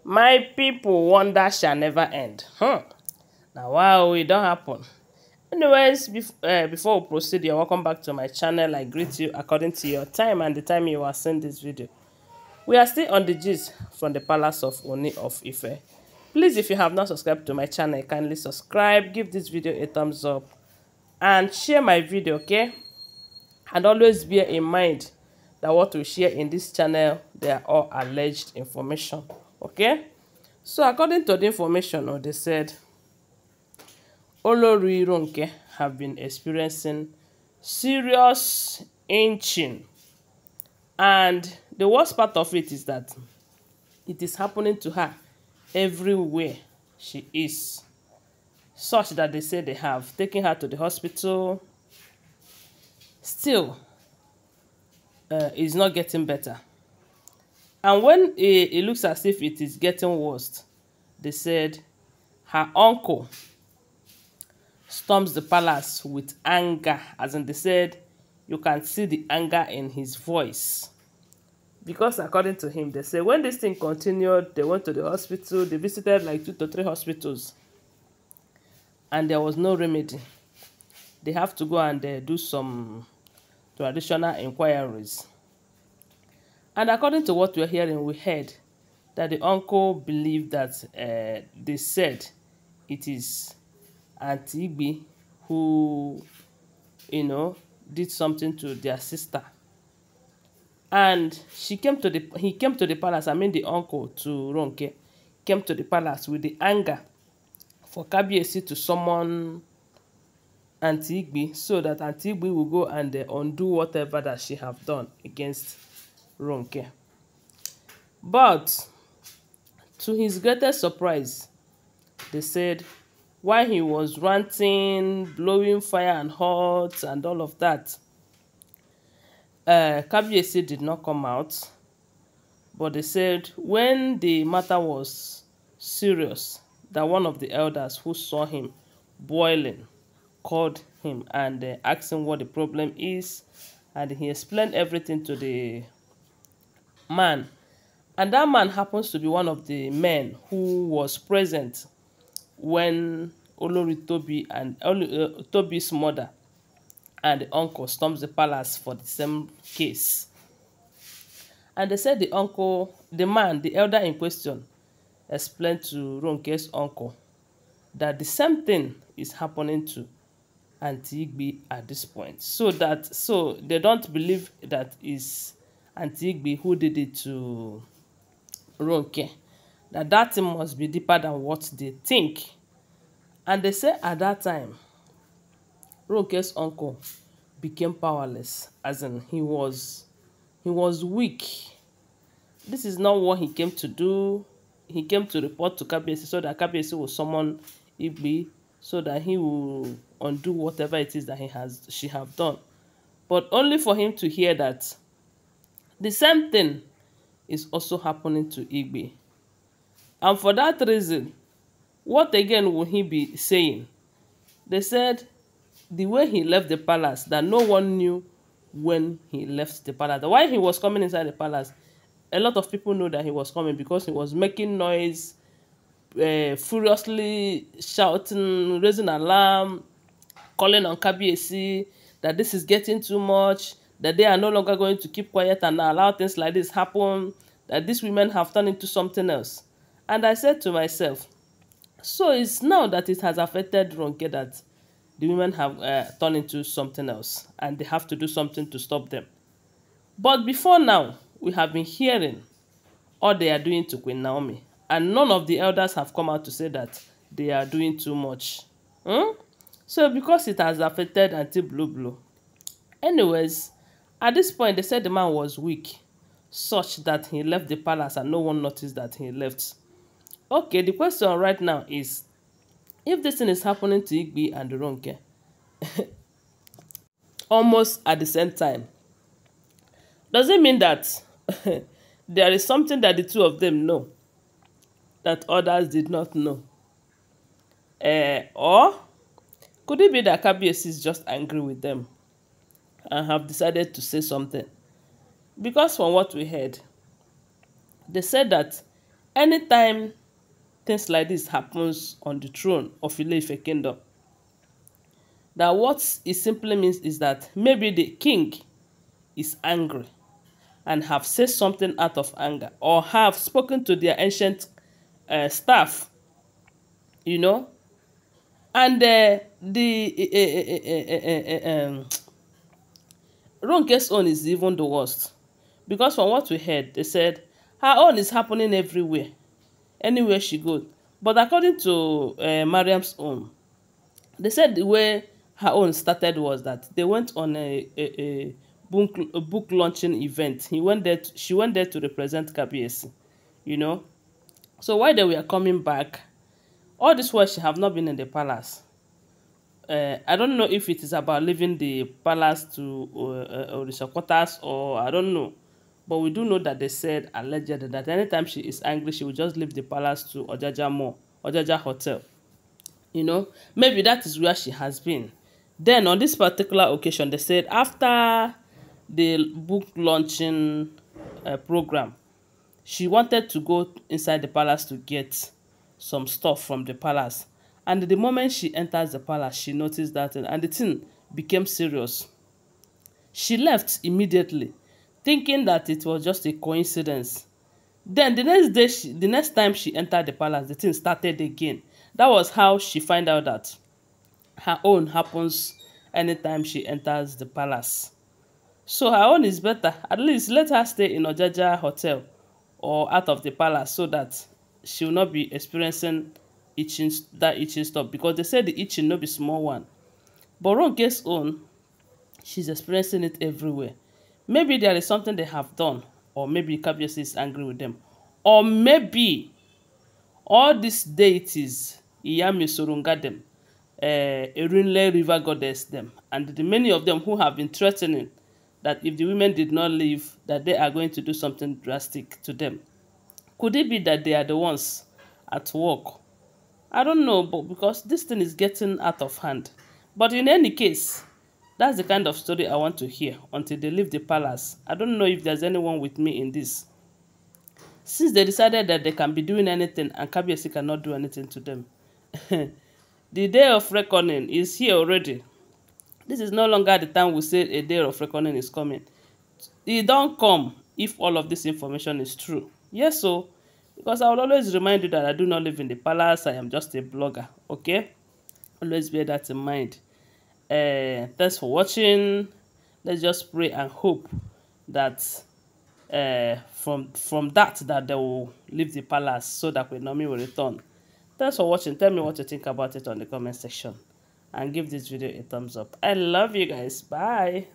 My people, wonder shall never end. Now, wow, it don't happen. Anyways, before we proceed, you're welcome back to my channel. I greet you according to your time and the time you are seeing this video. We are still on the gist from the palace of Ooni of Ife. Please, if you have not subscribed to my channel, kindly subscribe, give this video a thumbs up, and share my video, okay? And always bear in mind that what we share in this channel, they are all alleged information, okay? So according to the information, they said Olori Ronke have been experiencing serious inching, and the worst part of it is that it is happening to her everywhere she is, such that they say they have taken her to the hospital. Still, it's not getting better. And when it looks as if it is getting worse, they said her uncle storms the palace with anger. As in, they said you can see the anger in his voice. Because according to him, they say when this thing continued, they went to the hospital. They visited like 2 to 3 hospitals. And there was no remedy. They have to go and do some traditional inquiries. And according to what we're hearing, we heard that the uncle believed that they said it is Auntie Agba who, did something to their sister. And he came to the palace. I mean, the uncle to Ronke came to the palace with the anger for Kabiyesi to summon Auntie Agba so that Auntie Agba will go and undo whatever that she have done against Ronke. But to his greatest surprise, they said while he was ranting, blowing fire and hot and all of that, Kabiyesi did not come out. But they said when the matter was serious, that one of the elders who saw him boiling called him and asked him what the problem is, and he explained everything to the man. And that man happens to be one of the men who was present when Olori Tobi and Tobi's mother and the uncle storms the palace for the same case. And they said the uncle, the man, the elder in question, explained to Ronke's uncle that the same thing is happening to Auntie Agba at this point. So they don't believe that it's Auntie Agba who did it to Ronke. That thing must be deeper than what they think. And they say at that time, Ronke's uncle became powerless, as in he was weak. This is not what he came to do. He came to report to Kabiyesi so that Kabiyesi will summon Agba so that he will undo whatever it is that she have done. But only for him to hear that the same thing is also happening to Agba. And for that reason, what again will he be saying? They said the way he left the palace, that no one knew when he left the palace. While he was coming inside the palace, a lot of people knew that he was coming because he was making noise, furiously shouting, raising alarm, calling on Kabiyesi that this is getting too much, that they are no longer going to keep quiet and allow things like this happen, that these women have turned into something else. And I said to myself, so it's now that it has affected Ronke that the women have turned into something else and they have to do something to stop them. But before now, we have been hearing all they are doing to Queen Naomi, and none of the elders have come out to say that they are doing too much. So because it has affected Auntie Blue. Anyways, at this point, they said the man was weak, such that he left the palace and no one noticed that he left. Okay, the question right now is, if this thing is happening to Agba and Ronke almost at the same time, does it mean that there is something that the two of them know that others did not know? Or could it be that Kabiyesi is just angry with them and have decided to say something? Because from what we heard, they said that anytime things like this happens on the throne of Ile-Ife kingdom, that what it simply means is that maybe the king is angry and have said something out of anger, or have spoken to their ancient staff, you know, and Ronke's own is even the worst, because from what we heard, they said her own is happening everywhere, anywhere she goes. But according to Mariam's own, they said the way her own started was that they went on a book launching event. She went there to represent KBS, you know. So while they were coming back, all this while she have not been in the palace. I don't know if it is about leaving the palace to Orisha quarters, or I don't know. But we do know that they said allegedly that anytime she is angry, she will just leave the palace to Ojaja Mall, Ojaja Hotel. You know, maybe that is where she has been. Then on this particular occasion, they said after the book launching program, she wanted to go inside the palace to get some stuff from the palace. And the moment she enters the palace, she noticed that, and the thing became serious. She left immediately, thinking that it was just a coincidence. Then the next day, the next time she entered the palace, the thing started again. That was how she find out that her own happens anytime she enters the palace. So her own is better. At least let her stay in Ojaja Hotel or out of the palace, so that she will not be experiencing itching stuff, because they say the itching no be small one. But Ronke's own, she's experiencing it everywhere. Maybe there is something they have done, or maybe Kabiyesi is angry with them, or maybe all these deities, Iyami Sorunga them, Erinle River Goddess them, and the many of them who have been threatening that if the women did not leave, that they are going to do something drastic to them. Could it be that they are the ones at work? I don't know, but because this thing is getting out of hand. But in any case, that's the kind of story I want to hear until they leave the palace. I don't know if there's anyone with me in this. Since they decided that they can be doing anything and Kabiyesi cannot do anything to them. The day of reckoning is here already. This is no longer the time we say a day of reckoning is coming. It don't come if all of this information is true. Yes, so because I will always remind you that I do not live in the palace. I am just a blogger. Okay, always bear that in mind. Thanks for watching. Let's just pray and hope that from that they will leave the palace, so that Queen Naomi will return. Thanks for watching. Tell me what you think about it on the comment section, and give this video a thumbs up. I love you guys. Bye.